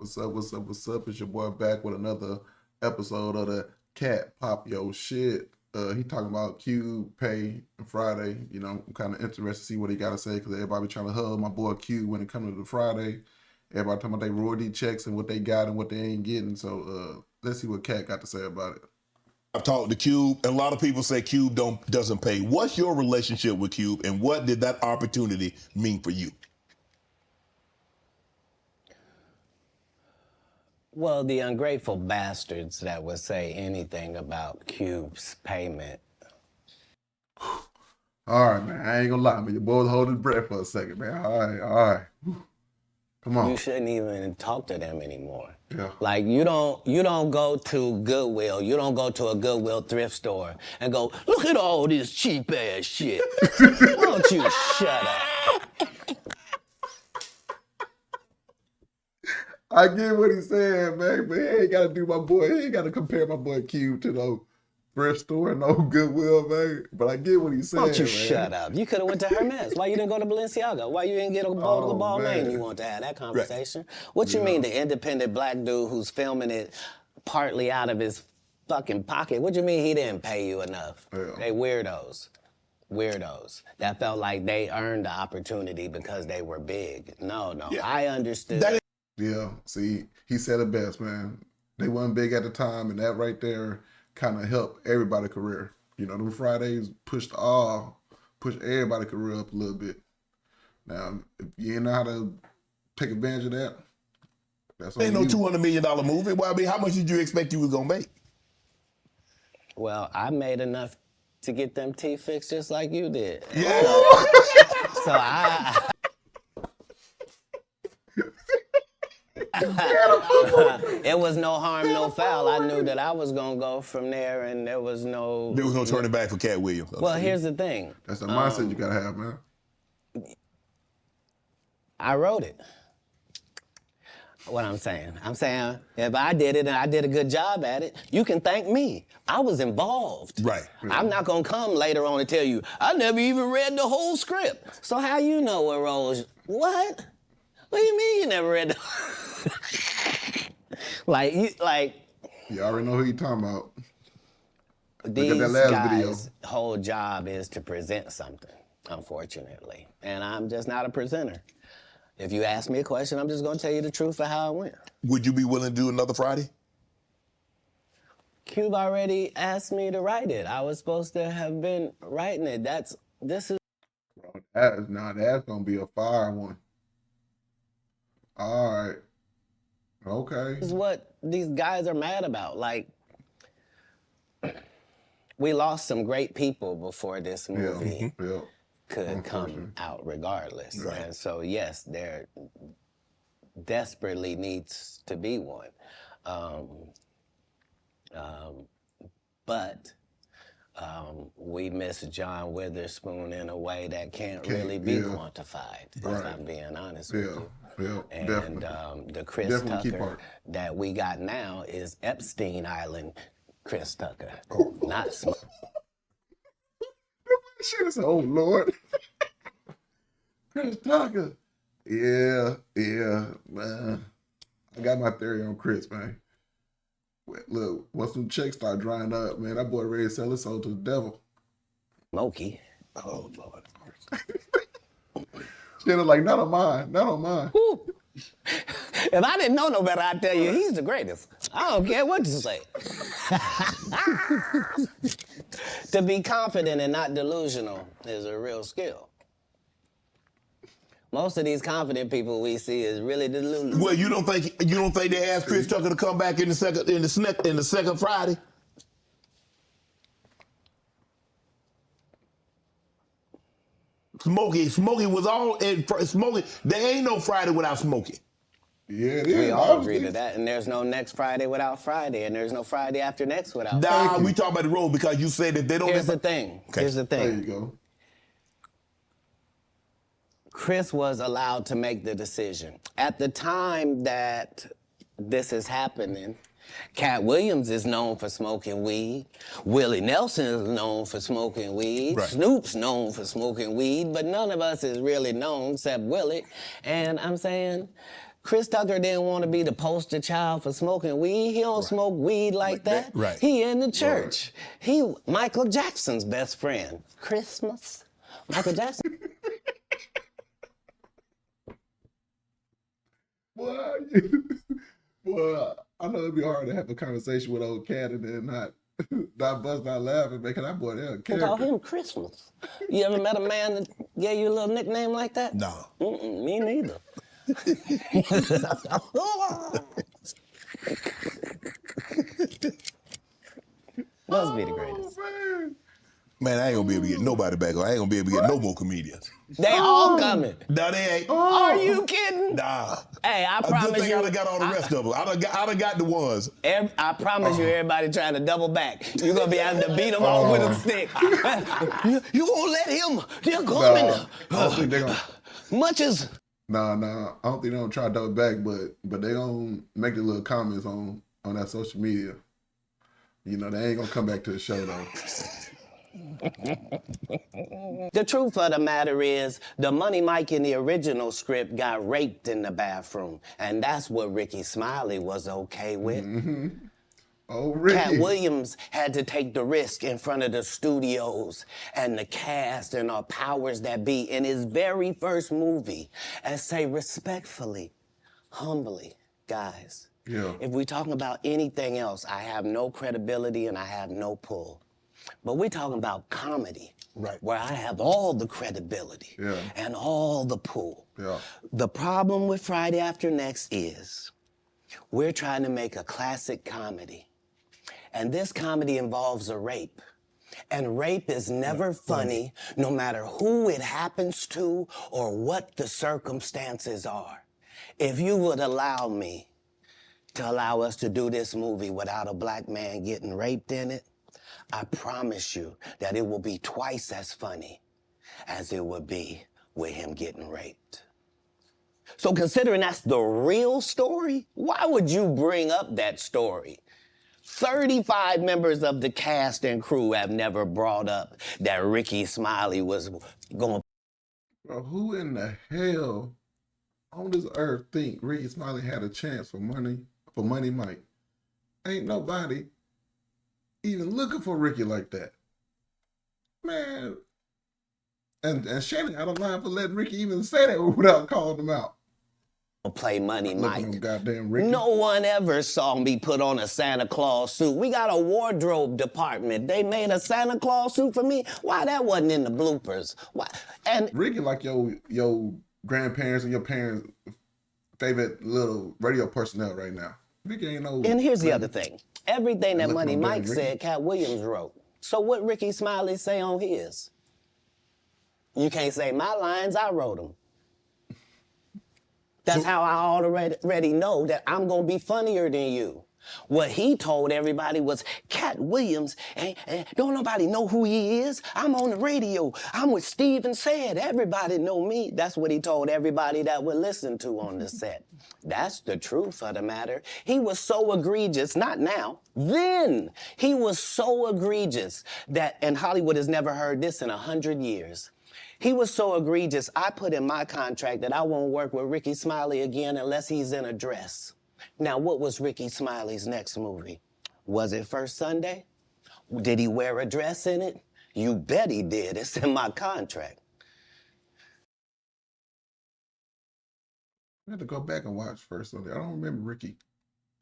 What's up? What's up? What's up? It's your boy back with another episode of the Cat Pop Yo Shit. He talking about Cube Pay and Friday. You know, I'm kind of interested to see what he got to say because everybody trying to hug my boy Cube when it comes to the Friday. Everybody talking about they royalty checks and what they got and what they ain't getting. So let's see what Cat got to say about it. I've talked to Cube, and a lot of people say Cube doesn't pay. What's your relationship with Cube, and what did that opportunity mean for you? Well, the ungrateful bastards that would say anything about Cube's payment. All right, man. I ain't gonna lie, man. Your boy was holding his breath for a second, man. All right. Come on. You shouldn't even talk to them anymore. Yeah. Like you don't go to Goodwill. You don't go to a Goodwill thrift store and go, look at all this cheap ass shit. Why don't you shut up? I get what he's saying, man, but he ain't got to do my boy. He ain't got to compare my boy Cube to no thrift store, no Goodwill, man. But I get what he's saying, Why don't you man. shut up? You could have went to Hermes. Why you didn't go to Balenciaga? Why you didn't get a bowl of ball man. main? You want to have that conversation? What you mean, the independent black dude who's filming it partly out of his fucking pocket? What you mean he didn't pay you enough? Yeah. They weirdos. That felt like they earned the opportunity because they were big. No, Yeah. I understood. Yeah, see, he said it best, man. They wasn't big at the time, and that right there kind of helped everybody's career. You know, them Fridays pushed everybody's career up a little bit. Now, if you ain't know how to take advantage of that, that's on Ain't no you. $200 million movie. Well, I mean, how much did you expect you was gonna make? Well, I made enough to get them teeth fixed just like you did. Yeah. So I it was no harm, no foul. I knew that I was gonna go from there, and there was no turning back for Katt Williams. Well, here's the thing. That's the mindset you gotta have, man. I wrote it. What I'm saying if I did it and I did a good job at it, you can thank me. I was involved. Right. I'm not gonna come later on and tell you I never even read the whole script. So how you know what roles? What? What do you mean you never read the? You already know who you talking about. These that last guys' video. whole job is to present something, unfortunately. And I'm just not a presenter. If you ask me a question, I'm just gonna tell you the truth of how it went. Would you be willing to do another Friday? Cube already asked me to write it. I was supposed to have been writing it. This is That's gonna be a fire one. All right. Okay. what these guys are mad about. Like, we lost some great people before this movie Yeah. could come out regardless. Right. And so, yes, there desperately needs to be one. But we miss John Witherspoon in a way that can't really be quantified, if I'm being honest with you. Yeah, And definitely. the Chris Definitely key Tucker part. that we got now is Epstein Island Chris Tucker, not Shit, it's oh Lord. Chris Tucker. Yeah, man. I got my theory on Chris, man. Look, once them checks start drying up, man, that boy ready to sell his soul to the devil. Smokey. Oh, Lord. Shit, I'm like, not on mine. Woo. If I didn't know no better, I'd tell you he's the greatest. I don't care what you say. To be confident and not delusional is a real skill. Most of these confident people we see is really delusional. Well, you don't think they asked Chris Tucker to come back in the second Friday? Smokey was all in Smokey. There ain't no Friday without Smokey. Yeah, it is. We all obviously. agree to that, and there's no next Friday without Friday, and there's no Friday after next without Nah, Friday. we talk about the road because you said that they don't. Here's the thing. Okay. Here's the There thing. you go. Chris was allowed to make the decision. At the time that this is happening, Katt Williams is known for smoking weed. Willie Nelson is known for smoking weed. Right. Snoop's known for smoking weed, but none of us is really known except Willie. And I'm saying, Chris Tucker didn't want to be the poster child for smoking weed. He don't smoke weed like that. Right. He in the church. He Michael Jackson's best friend. Christmas. Michael Jackson. Boy, boy, I know it'd be hard to have a conversation with old Katt and then not bust out laughing, making that boy there a We character. call him Christmas. You ever met a man that gave you a little nickname like that? No. Me neither. Must be the greatest. Man. Man, I ain't gonna be able to get nobody back on. I ain't gonna be able to get no more comedians. They all coming. No, they ain't. Are you kidding? Nah. Hey, I A good promise thing you. I done got all the rest of them. I done got the ones. I promise you, everybody trying to double back. You're gonna be having to beat them off with a stick. you gonna let him? They're coming. I don't think they're gonna. Much as Nah. I don't think they're gonna try to double back, but they gonna make the little comments on that social media. You know, they ain't gonna come back to the show though. the truth of the matter is, the Money Mike in the original script got raped in the bathroom, and that's what Ricky Smiley was okay with. Oh, Ricky. Katt Williams had to take the risk in front of the studios and the cast and our powers that be in his very first movie and say respectfully, humbly, guys, if we're talking about anything else, I have no credibility and I have no pull. But we're talking about comedy, where I have all the credibility and all the pull. The problem with Friday After Next is we're trying to make a classic comedy. And this comedy involves a rape. And rape is never funny, no matter who it happens to or what the circumstances are. If you would allow me to allow us to do this movie without a black man getting raped in it, I promise you that it will be twice as funny as it would be with him getting raped. So considering that's the real story, why would you bring up that story? 35 members of the cast and crew have never brought up that Ricky Smiley was going. Bro, who in the hell on this earth think Ricky Smiley had a chance for Money Mike? Ain't nobody even looking for Ricky like that. Man. And Shannon out of line for letting Ricky even say that without calling him out. Play Money Mike. Goddamn Ricky. No one ever saw me put on a Santa Claus suit. We got a wardrobe department. They made a Santa Claus suit for me. Why that wasn't in the bloopers? Why? And Ricky like your grandparents and your parents' favorite little radio personnel right now. Ricky ain't no. And here's the other thing. Everything that Money Mike said, Katt Williams wrote. So what Ricky Smiley say on his? You can't say my lines, I wrote them. That's how I already know that I'm gonna be funnier than you. What he told everybody was, Katt Williams, don't nobody know who he is. I'm on the radio. I'm with Steven Said. Everybody know me. That's what he told everybody that would listen to on the set. That's the truth of the matter. He was so egregious, not now, then. He was so egregious that, and Hollywood has never heard this in 100 years. He was so egregious, I put in my contract that I won't work with Ricky Smiley again unless he's in a dress. Now, what was Ricky Smiley's next movie? Was it First Sunday? Did he wear a dress in it? You bet he did. It's in my contract. I had to go back and watch First Sunday. I don't remember Ricky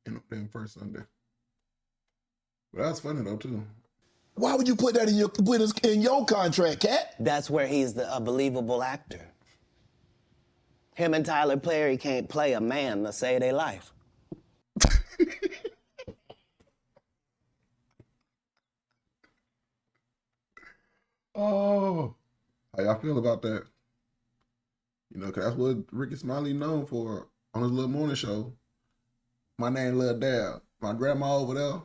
in First Sunday. But that's funny though too. Why would you put that in your contract, Katt? That's where he's a believable actor. Him and Tyler Perry can't play a man to save their life. Oh, how y'all feel about that? You know, 'cause that's what Ricky Smiley known for on his little morning show. My name Lil Dad. My grandma over there,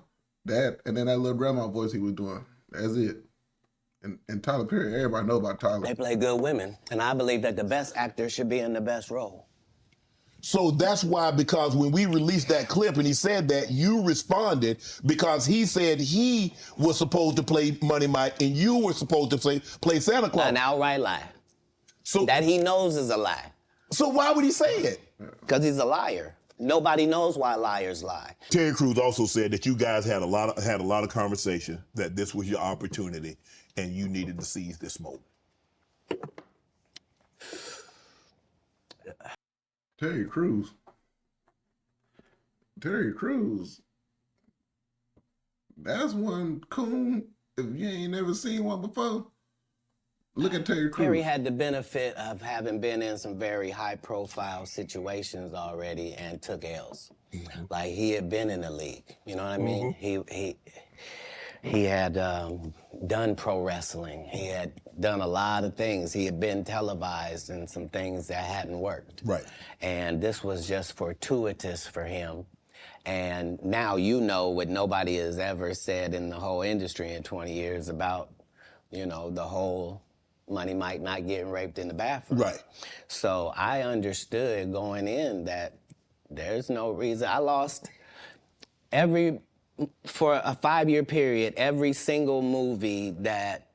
that, and then that little grandma voice he was doing. That's it. And Tyler Perry, everybody know about Tyler. They play good women, and I believe that the best actor should be in the best role. So that's why, because when we released that clip and he said that, you responded because he said he was supposed to play Money Mike and you were supposed to play Santa Claus. An outright lie. So that he knows is a lie. So why would he say it? because he's a liar. Nobody knows why liars lie. Terry Crews also said that you guys had a lot of conversation, that this was your opportunity and you needed to seize this moment. Terry Crews. That's one coon. If you ain't never seen one before, look at Terry Crews. Terry had the benefit of having been in some very high-profile situations already and took L's. Mm-hmm. Like, he had been in the league, you know what I mean? Mm-hmm. He had done pro wrestling. He had done a lot of things. He had been televised in some things that hadn't worked. Right. And this was just fortuitous for him. And now you know what nobody has ever said in the whole industry in 20 years about, you know, the whole Money Mike not getting raped in the bathroom. Right. So I understood going in that there's no reason. I lost for a 5-year period, every single movie that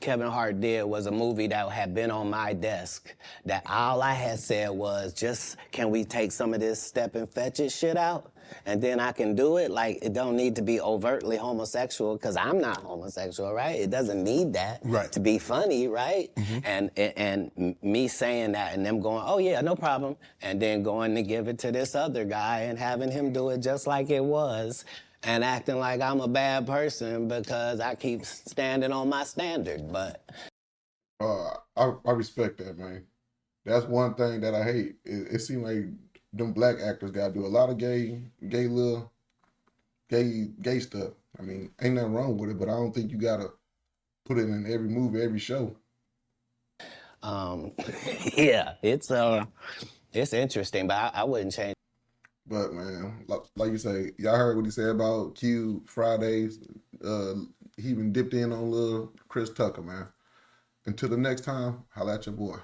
Kevin Hart did was a movie that had been on my desk, that all I had said was, just, can we take some of this step and fetch it shit out? And then I can do it. Like, it don't need to be overtly homosexual, because I'm not homosexual, right? It doesn't need that to be funny, right? Mm-hmm. And me saying that and them going, oh yeah, no problem, and then going to give it to this other guy and having him do it just like it was, and acting like I'm a bad person because I keep standing on my standard, but... I respect that, man. That's one thing that I hate. It seems like them black actors gotta do a lot of gay stuff. I mean, ain't nothing wrong with it, but I don't think you gotta put it in every movie, every show. Yeah, it's interesting, but I wouldn't change. But man, like you say, y'all heard what he said about Q Fridays. He even dipped in on little Chris Tucker, man. Until the next time, holla at your boy.